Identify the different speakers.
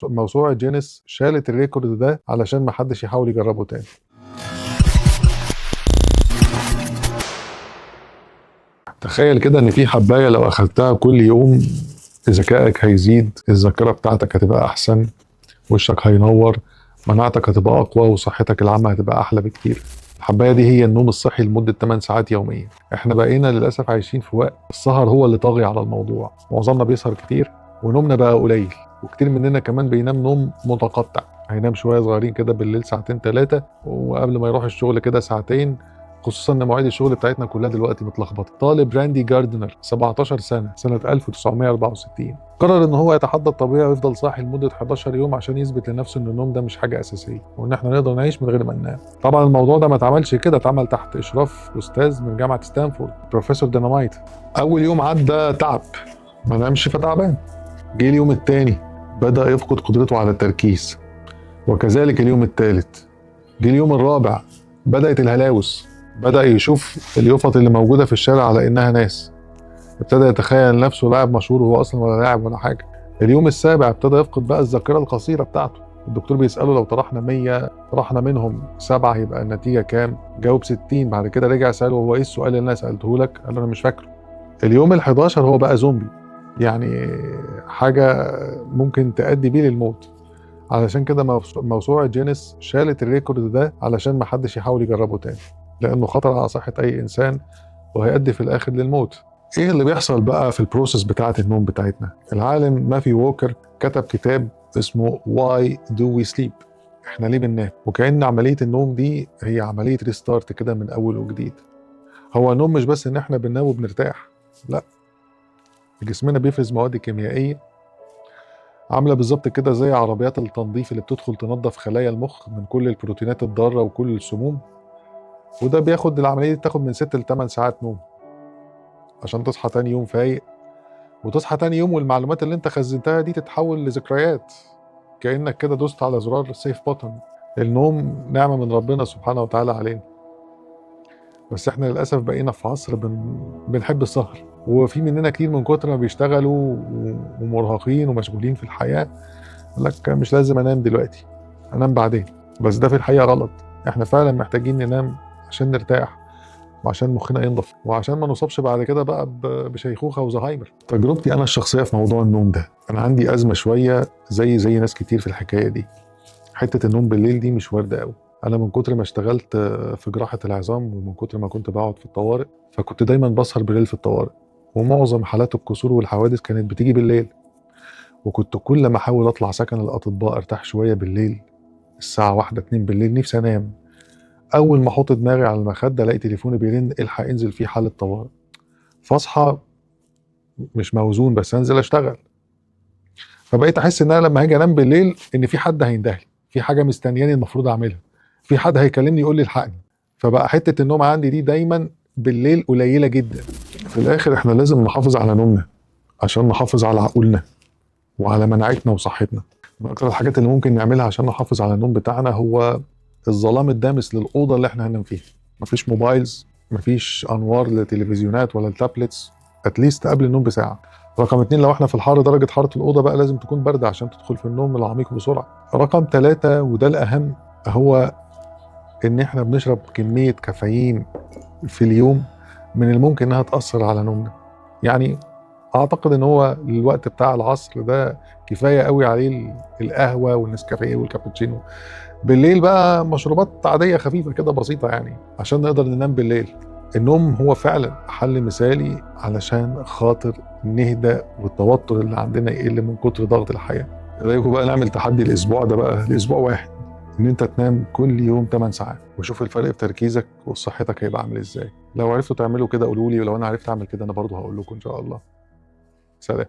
Speaker 1: موسوعة جينيس شالت الريكورد ده علشان محدش يحاول يجربه تاني. تخيل كده ان في حباية لو اخدتها كل يوم ذكائك هيزيد، الذاكرة بتاعتك هتبقى احسن، وشك هينور، مناعتك هتبقى اقوى، وصحتك العامة هتبقى احلى بكتير. الحباية دي هي النوم الصحي لمدة 8 ساعات يوميا. احنا بقينا للأسف عايشين في وقت السهر هو اللي طاغي على الموضوع، معظمنا بيسهر كتير ونومنا بقى قليل، وكتير مننا كمان بينام نوم متقطع، هينام شوية صغيرين كده بالليل ساعتين 3 وقبل ما يروح الشغل كده ساعتين، خصوصا ان مواعيد الشغل بتاعتنا كلها دلوقتي متلخبطه. طالب راندي جاردنر 17 سنه 1964 قرر ان هو يتحدى الطبيعه ويفضل صاحي لمده 11 يوم عشان يثبت لنفسه ان النوم ده مش حاجه اساسيه، وان احنا نقدر نعيش من غير ما ننام. طبعا الموضوع ده ما اتعملش كده، اتعمل تحت اشراف استاذ من جامعه ستانفورد بروفيسور دينامايت. اول يوم عدى تعب، ما نامش فتعبان. جه اليوم الثاني بدا يفقد قدرته على التركيز، وكذلك اليوم الثالث. جه اليوم الرابع بدات الهلاوس، بدأ يشوف اليافط اللي موجودة في الشارع على إنها ناس، ابتدى يتخيل نفسه لاعب مشهور وهو أصلا ولا لاعب ولا حاجة. اليوم السابع ابتدى يفقد بقى الذاكرة القصيرة بتاعته. الدكتور بيسأله لو طرحنا 100 طرحنا منهم 7 يبقى النتيجة كام؟ جاوب 60. بعد كده رجع سأله هو إيه السؤال اللي أنا سألته لك؟ قال له أنا مش فاكره. اليوم ال11 هو بقى زومبي، يعني حاجة ممكن تؤدي بيه للموت. علشان كده موسوعة جينيس شالت الريكورد ده علشان محدش يحاول يجربه تاني، لأنه خطر على صحة أي إنسان وهيؤدي في الآخر للموت. إيه اللي بيحصل بقى في البروسيس بتاعة النوم بتاعتنا؟ العالم ماثيو ووكر كتب كتاب اسمه Why Do We Sleep؟ إحنا ليه بننام؟ وكأن عملية النوم دي هي عملية ريستارت كده من أول وجديد. هو النوم مش بس إن إحنا بننام وبنرتاح، لا، جسمنا بيفرز مواد كيميائية عاملة بالظبط كده زي عربيات التنظيف اللي بتدخل تنظف خلايا المخ من كل البروتينات الضارة وكل السموم، وده بياخد العملية دي تاخد من 6 ل 8 ساعات نوم عشان تصحى تاني يوم فايق، وتصحى تاني يوم والمعلومات اللي انت خزنتها دي تتحول لذكريات، كأنك كده دوست على زرار سيف بوتن. النوم نعمة من ربنا سبحانه وتعالى علينا، بس احنا للأسف بقينا في عصر بنحب السهر، وفي مننا كتير من كتر ما بيشتغلوا ومرهقين ومشغولين في الحياة لك مش لازم انام دلوقتي، انام بعدين. بس ده في الحقيقة غلط. احنا فعلا محتاجين ننام عشان نرتاح، وعشان مخنا ينضف، وعشان ما نصابش بعد كده بقى بشيخوخه وزهايمر. تجربتي انا الشخصيه في موضوع النوم ده، انا عندي ازمه شويه زي ناس كتير في الحكايه دي. حته النوم بالليل دي مش وارده قوي. انا من كتر ما اشتغلت في جراحه العظام، ومن كتر ما كنت بقعد في الطوارئ، فكنت دايما بسهر بالليل في الطوارئ، ومعظم حالات الكسور والحوادث كانت بتيجي بالليل. وكنت كل ما احاول اطلع سكن الاطباء ارتاح شويه بالليل، الساعه 1 2 بالليل نفسي انام، اول ما احط دماغي على المخده الاقي تليفوني بيرن، الحق انزل في حاله طوارئ، فاصحى مش موزون بس انزل اشتغل. فبقيت احس ان انا لما هاجي انام بالليل ان في حد هيندهلي، في حاجه مستنياني المفروض اعملها، في حد هيكلمني يقول لي الحقني. فبقى حته النوم عندي دي دايما بالليل قليله جدا. في الاخر احنا لازم نحافظ على نومنا عشان نحافظ على عقولنا وعلى مناعتنا وصحتنا. من اكتر الحاجات اللي ممكن نعملها عشان نحافظ على النوم بتاعنا هو الظلام الدامس للاوضه اللي احنا هننام فيها. مفيش موبايلز، مفيش انوار للتلفزيونات ولا التابلتس اتليست قبل النوم بساعه. رقم 2، لو احنا في الحر درجه حراره الاوضه بقى لازم تكون بارده عشان تدخل في النوم العميق بسرعه. رقم 3 وده الاهم، هو ان احنا بنشرب كميه كافيين في اليوم من الممكن انها تاثر على نومنا. يعني اعتقد ان هو الوقت بتاع العصر ده كفايه قوي عليه القهوه والنسكافيه والكابتشينو. بالليل بقى مشروبات عاديه خفيفه كده بسيطه، يعني عشان نقدر ننام بالليل. النوم هو فعلا حل مثالي علشان خاطر نهدى والتوتر اللي عندنا يقل من كتر ضغط الحياه. رايكم بقى نعمل تحدي الاسبوع ده بقى لاسبوع واحد، ان انت تنام كل يوم 8 ساعات، وشوف الفرق في تركيزك وصحتك هيبقى عامل ازاي. لو عرفتوا تعملوا كده قولوا لي، ولو انا عرفت اعمل كده انا برضو هقول لكم ان شاء الله. سلام.